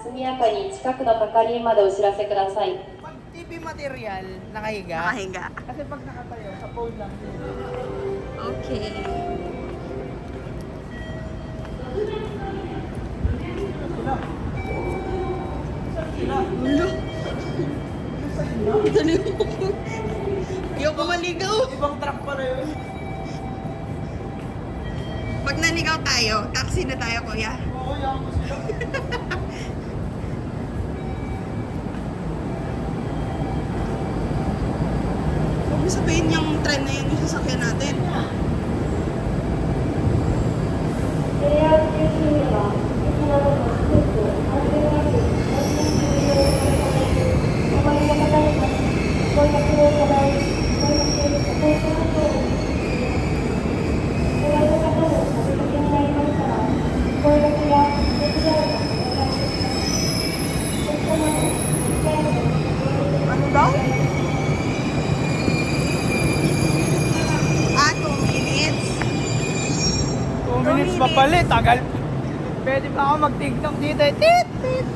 速やかに近くの係員までお知らせください。 Pag TV material, nakahiga. Nakahiga. Kasi pag nakatayo, sa pole lang. Okay. Ulo. Dali mo. Ayoko maligaw. Ibang truck pala yun. Pag naligaw tayo, taxi na tayo, kuya. Oo, yan ko sila. Huwag mo sabihin yung trend na yun yung sasakyan natin. レイアウト中心では、駅などの施設を安全かつ安心に利用するため、お困りの方には、ご予約を行い、ご予約ご搭乗などをお願いの方もお出かけになりましたら、ご予約や手伝いをお願いします。お客様の機会のご Ano daw? 2 minutes. 2 minutes pa pala, tagal. Pwede pa ako mag-tiktok dito. Tit, tit.